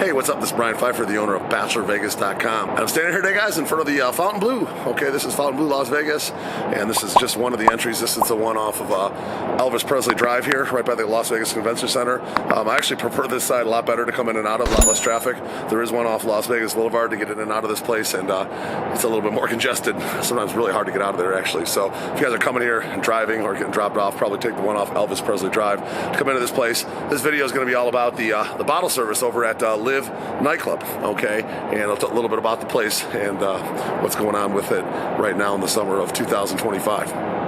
Hey, what's up? This is Brian Pfeiffer, the owner of BachelorVegas.com. I'm standing here today, guys, in front of the Fontainebleau. Okay, this is Fontainebleau, Las Vegas, and this is just one of the entries. This is the one off of Elvis Presley Drive here, right by the Las Vegas Convention Center. I actually prefer this side a lot better to come in and out of, a lot less traffic. There is one off Las Vegas Boulevard to get in and out of this place, and it's a little bit more congested. Sometimes really hard to get out of there, actually. So if you guys are coming here and driving or getting dropped off, probably take the one off Elvis Presley Drive to come into this place. This video is going to be all about the bottle service over at Liv Nightclub, okay? And I'll talk a little bit about the place and what's going on with it right now in the summer of 2025.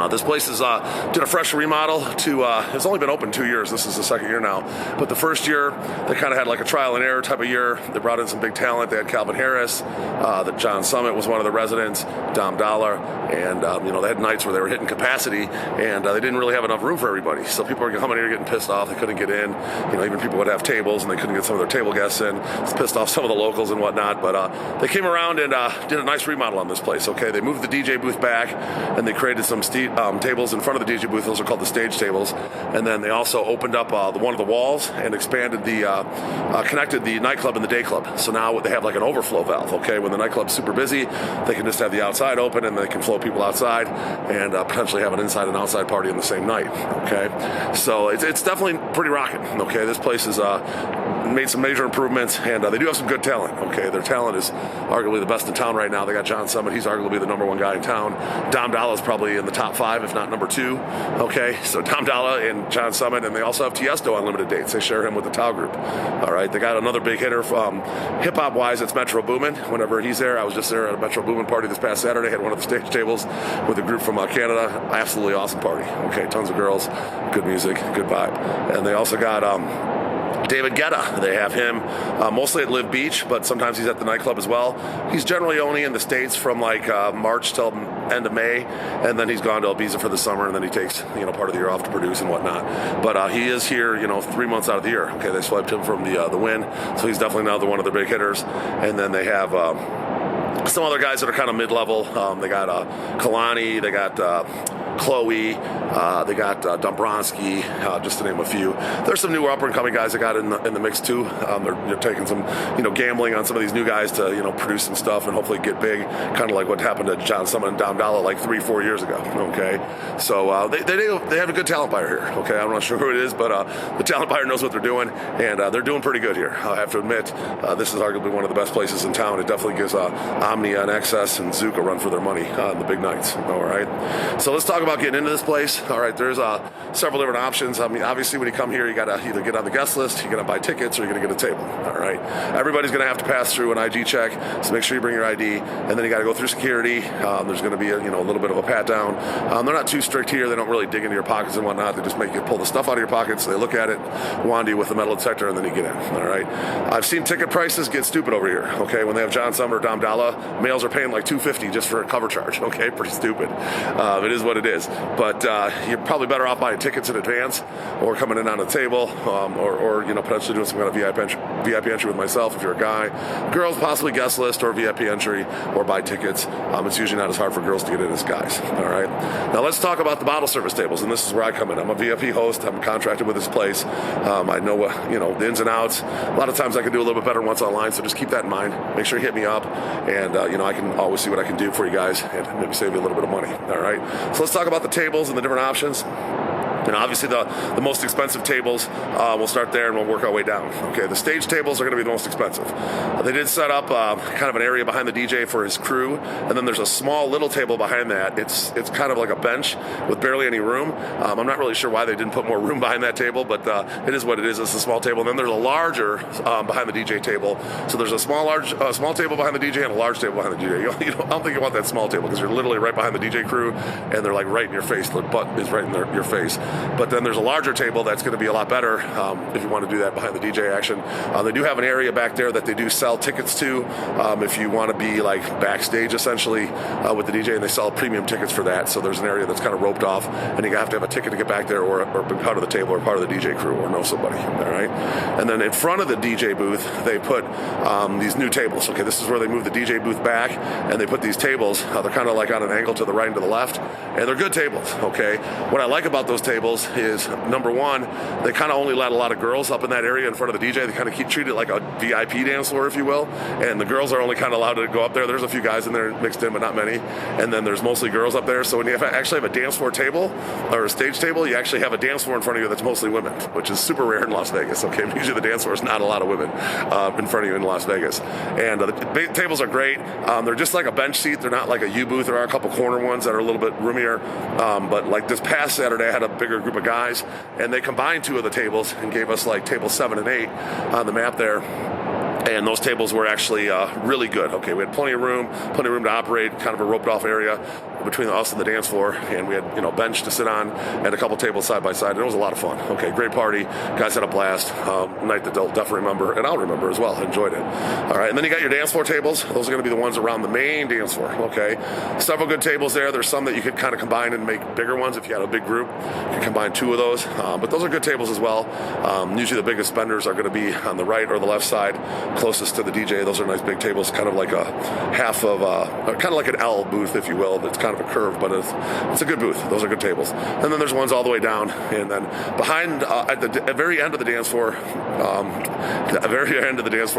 This place is did a fresh remodel to, it's only been open 2 years. This is the second year now. But the first year, they kind of had like a trial and error type of year. They brought in some big talent. They had Calvin Harris. The John Summit was one of the residents, Dom Dolla. And, they had nights where they were hitting capacity, and they didn't really have enough room for everybody. So people were coming here getting pissed off. They couldn't get in. Even people would have tables, and they couldn't get some of their table guests in. It's pissed off some of the locals and whatnot. But they came around and did a nice remodel on this place, okay? They moved the DJ booth back, and they created some tables in front of the DJ booth. Those are called the stage tables. And then they also opened up one of the walls and expanded connected the nightclub and the day club. So now they have like an overflow valve, okay? When the nightclub's super busy, they can just have the outside open and they can flow people outside and potentially have an inside and outside party in the same night, okay? So it's definitely pretty rocking, okay? This place is made some major improvements, and they do have some good talent, okay? Their talent is arguably the best in town right now. They got John Summit. He's arguably the number one guy in town. Dom Dolla is probably in the top 5, if not number 2, okay? So Dom Dolla and John Summit, and they also have Tiesto on limited dates. They share him with the Tao Group, all right? They got another big hitter from hip-hop-wise. It's Metro Boomin. Whenever he's there, I was just there at a Metro Boomin party this past Saturday. Had one of the stage tables with a group from Canada. Absolutely awesome party, okay? Tons of girls, good music, good vibe. And they also got David Guetta. They have him mostly at Liv Beach, but sometimes he's at the nightclub as well. He's generally only in the States from like March till end of May, and then he's gone to Ibiza for the summer, and then he takes part of the year off to produce and whatnot. But he is here 3 months out of the year. Okay, they swiped him from the win, so he's definitely now one of their big hitters. And then they have some other guys that are kind of mid-level. They got Kalani, they got Chloe, they got Dombrowski, just to name a few. There's some newer up-and-coming guys that got in the mix too. They're taking some, gambling on some of these new guys to, produce some stuff and hopefully get big, kind of like what happened to John Summit and Dom Dolla like 3-4 years ago. Okay, so they have a good talent buyer here. Okay, I'm not sure who it is, but the talent buyer knows what they're doing, and they're doing pretty good here. I have to admit, this is arguably one of the best places in town. It definitely gives Omnia and XS and Zook a run for their money on the big nights. All right, so let's talk about getting into this place. All right, there's several different options. I mean, obviously, when you come here, you got to either get on the guest list, you're going to buy tickets, or you're going to get a table. All right, everybody's going to have to pass through an ID check, so make sure you bring your ID, and then you got to go through security. There's going to be a little bit of a pat down. They're not too strict here. They don't really dig into your pockets and whatnot. They just make you pull the stuff out of your pockets. They look at it, wand you with a metal detector, and then you get in. All right, I've seen ticket prices get stupid over here. Okay, when they have John Summit or Dom Dolla, males are paying like $250 just for a cover charge. Okay, pretty stupid. It is what it is. But you're probably better off buying tickets in advance or coming in on a table or potentially doing some kind of VIP entry with myself if you're a guy. Girls, possibly guest list or VIP entry or buy tickets. It's usually not as hard for girls to get in as guys. All right. Now let's talk about the bottle service tables, and this is where I come in. I'm a VIP host. I'm contracted with this place. I know the ins and outs. A lot of times I can do a little bit better once online, so just keep that in mind. Make sure you hit me up, and I can always see what I can do for you guys and maybe save you a little bit of money. All right. So let's talk about the tables and the different options. Obviously the most expensive tables, we'll start there and we'll work our way down. Okay, the stage tables are going to be the most expensive. They did set up kind of an area behind the DJ for his crew, and then there's a small little table behind that. It's kind of like a bench with barely any room. I'm not really sure why they didn't put more room behind that table, but it is what it is. It's a small table. And then there's a larger behind the DJ table. So there's a small table behind the DJ and a large table behind the DJ. I don't think you want that small table because you're literally right behind the DJ crew, and they're like right in your face. The butt is right in your face. But then there's a larger table that's going to be a lot better if you want to do that behind the DJ action. They do have an area back there that they do sell tickets to if you want to be like backstage essentially with the DJ, and they sell premium tickets for that. So there's an area that's kind of roped off, and you have to have a ticket to get back there or be part of the table or part of the DJ crew or know somebody. All right. And then in front of the DJ booth, they put these new tables. Okay, this is where they move the DJ booth back, and they put these tables. They're kind of like on an angle to the right and to the left, and they're good tables. Okay. What I like about those tables tables is, number one, they kind of only let a lot of girls up in that area in front of the DJ. They kind of treat it like a VIP dance floor, if you will, and the girls are only kind of allowed to go up there. There's a few guys in there mixed in, but not many, and then there's mostly girls up there. So when you actually have a dance floor table or a stage table, you actually have a dance floor in front of you that's mostly women, which is super rare in Las Vegas. Okay, usually the dance floor is not a lot of women in front of you in Las Vegas, and the tables are great. They're just like a bench seat. They're not like a U-booth. There are a couple corner ones that are a little bit roomier, but like this past Saturday, I had a bigger group of guys, and they combined two of the tables and gave us like tables 7 and 8 on the map there. And those tables were actually really good. Okay, we had plenty of room to operate, kind of a roped off area between us and the dance floor, and we had bench to sit on and a couple tables side by side, and it was a lot of fun. Okay, great party, guys had a blast. Night that they'll definitely remember, and I'll remember as well. Enjoyed it. All right, and then you got your dance floor tables. Those are going to be the ones around the main dance floor. Okay, several good tables there. There's some that you could kind of combine and make bigger ones if you had a big group. You could combine two of those, but those are good tables as well. Usually the biggest spenders are going to be on the right or the left side, closest to the DJ. Those are nice big tables, kind of like a half of kind of like an L booth, if you will. That's kind of a curve, but it's a good booth. Those are good tables. And then there's ones all the way down, and then behind at the very end of the dance floor,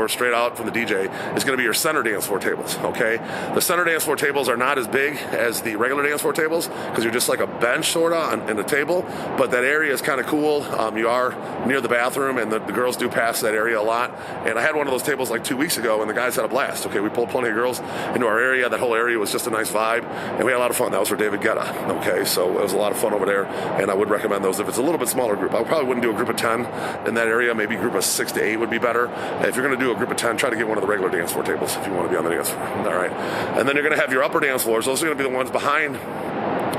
straight out from the DJ is going to be your center dance floor tables. Okay, the center dance floor tables are not as big as the regular dance floor tables because you're just like a bench sort of and a table, but that area is kind of cool. You are near the bathroom, and the girls do pass that area a lot. And I had one of those tables like 2 weeks ago, and the guys had a blast. Okay, we pulled plenty of girls into our area. That whole area was just a nice vibe, and we had a lot of fun. That was for David Guetta. Okay, so it was a lot of fun over there, and I would recommend those if it's a little bit smaller group. I probably wouldn't do a group of 10 in that area. Maybe a group of 6 to 8 would be better. If you're going to do a group of 10, try to get one of the regular dance floor tables if you want to be on the dance floor. All right, and then you're going to have your upper dance floors. Those are going to be the ones behind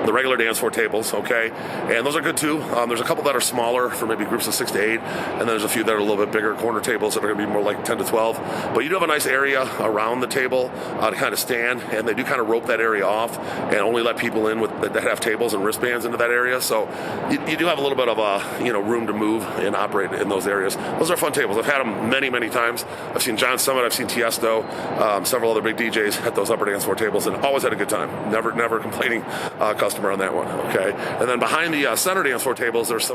the regular dance floor tables, okay, and those are good too. There's a couple that are smaller for maybe groups of 6 to 8, and then there's a few that are a little bit bigger corner tables that are going to be more like 10 to 12. But you do have a nice area around the table to kind of stand, and they do kind of rope that area off and only let people in that have tables and wristbands into that area. So you do have a little bit of room to move and operate in those areas. Those are fun tables. I've had them many times. I've seen John Summit, I've seen Tiesto, several other big DJs at those upper dance floor tables, and always had a good time. Never complaining customer on that one. Okay, and then behind the center dance floor tables, there's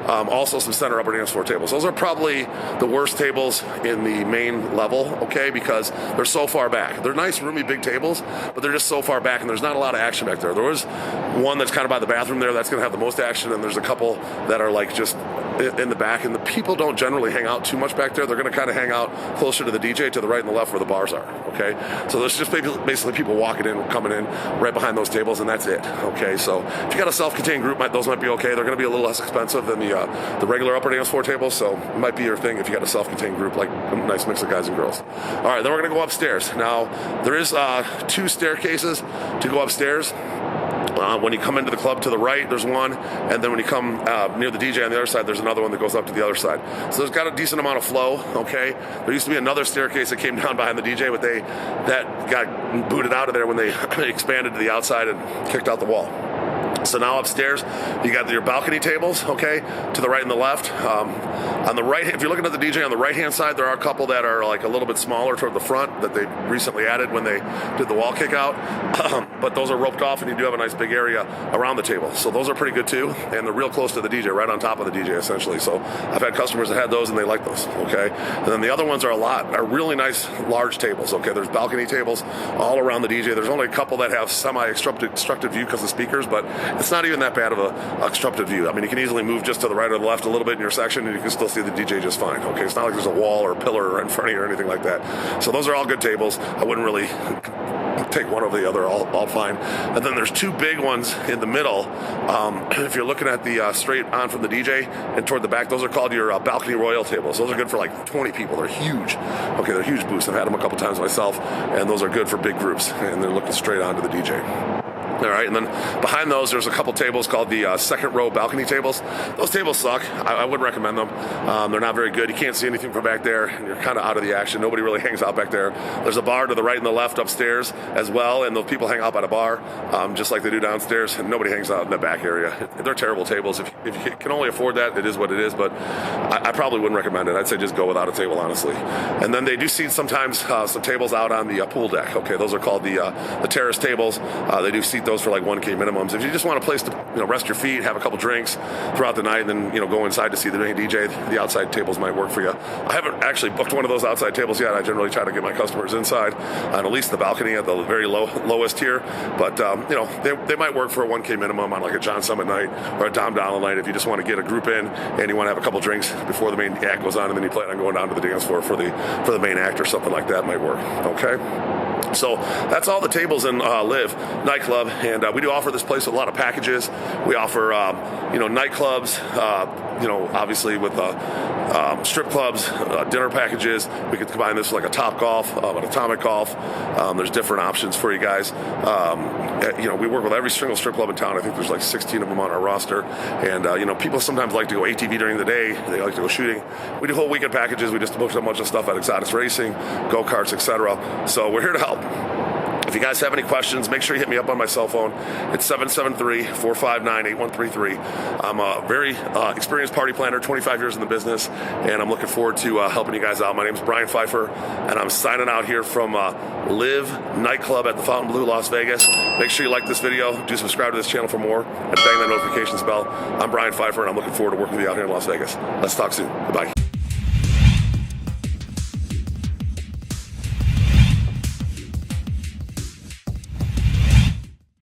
also some center upper dance floor tables. Those are probably the worst tables in the main level. Okay, because they're so far back. They're nice, roomy, big tables, but they're just so far back, and there's not a lot of action back there. There was one that's kind of by the bathroom there that's going to have the most action, and there's a couple that are like just in the back, and the people don't generally hang out too much back there. They're going to kind of hang out closer to the DJ, to the right and the left where the bars are. Okay, so there's just basically people walking in, coming in right behind those tables, and that's it. Okay, so if you got a self-contained group, those might be okay. They're going to be a little less expensive than the regular upper dance floor tables, so it might be your thing if you got a self-contained group, like a nice mix of guys and girls. All right, then we're going to go upstairs. Now, there is 2 staircases to go upstairs. When you come into the club to the right, there's one, and then when you come near the DJ on the other side, there's another one that goes up to the other side. So there's got a decent amount of flow, okay? There used to be another staircase that came down behind the DJ, but that got booted out of there when they expanded to the outside and kicked out the wall. So now upstairs, you got your balcony tables, okay, to the right and the left. On the right, if you're looking at the DJ on the right-hand side, there are a couple that are like a little bit smaller toward the front that they recently added when they did the wall kick out. But those are roped off, and you do have a nice big area around the table. So those are pretty good too, and they're real close to the DJ, right on top of the DJ essentially. So I've had customers that had those, and they like those, okay. And then the other ones are really nice large tables, okay. There's balcony tables all around the DJ. There's only a couple that have semi-obstructed view because of speakers, but it's not even that bad of a obstructed view. I mean, you can easily move just to the right or the left a little bit in your section, and you can still see the DJ just fine. Okay, it's not like there's a wall or a pillar in front of you or anything like that. So those are all good tables. I wouldn't really take one over the other, all fine. And then there's 2 big ones in the middle. If you're looking at the straight on from the DJ and toward the back, those are called your balcony royal tables. Those are good for like 20 people. They're huge. Okay, they're huge booths. I've had them a couple times myself, and those are good for big groups, and they're looking straight onto the DJ. All right, and then behind those, there's a couple tables called the second row balcony tables. Those tables suck. I wouldn't recommend them. They're not very good. You can't see anything from back there, and you're kind of out of the action. Nobody really hangs out back there. There's a bar to the right and the left upstairs as well, and those people hang out by the bar, just like they do downstairs, and nobody hangs out in the back area. They're terrible tables. If you can only afford that, it is what it is, but I probably wouldn't recommend it. I'd say just go without a table, honestly. And then they do seat sometimes some tables out on the pool deck. Okay, those are called the Terrace Tables. They do seat those those for like 1K minimums. If you just want a place to rest your feet, have a couple drinks throughout the night, and then go inside to see the main DJ, the outside tables might work for you. I haven't actually booked one of those outside tables yet. I generally try to get my customers inside on at least the balcony at the very lowest tier. But they might work for a 1K minimum on like a John Summit night or a Dom Dolla night if you just want to get a group in and you want to have a couple drinks before the main act goes on, and then you plan on going down to the dance floor for the main act or something like that might work. Okay. So that's all the tables in Liv Nightclub, and we do offer this place with a lot of packages. We offer, nightclubs, obviously with strip clubs, dinner packages. We could combine this with like a Top Golf, an Atomic Golf. There's different options for you guys. We work with every single strip club in town. I think there's like 16 of them on our roster, and people sometimes like to go ATV during the day. They like to go shooting. We do whole weekend packages. We just booked a bunch of stuff at Exotics Racing, go-karts, etc. So we're here to help. If you guys have any questions, make sure you hit me up on my cell phone. It's 773-459-8133. I'm a very experienced party planner, 25 years in the business, and I'm looking forward to helping you guys out. My name is Brian Pfeiffer, and I'm signing out here from Liv Nightclub at the Fontainebleau, Las Vegas. Make sure you like this video. Do subscribe to this channel for more, and bang that notifications bell. I'm Brian Pfeiffer, and I'm looking forward to working with you out here in Las Vegas. Let's talk soon. Goodbye.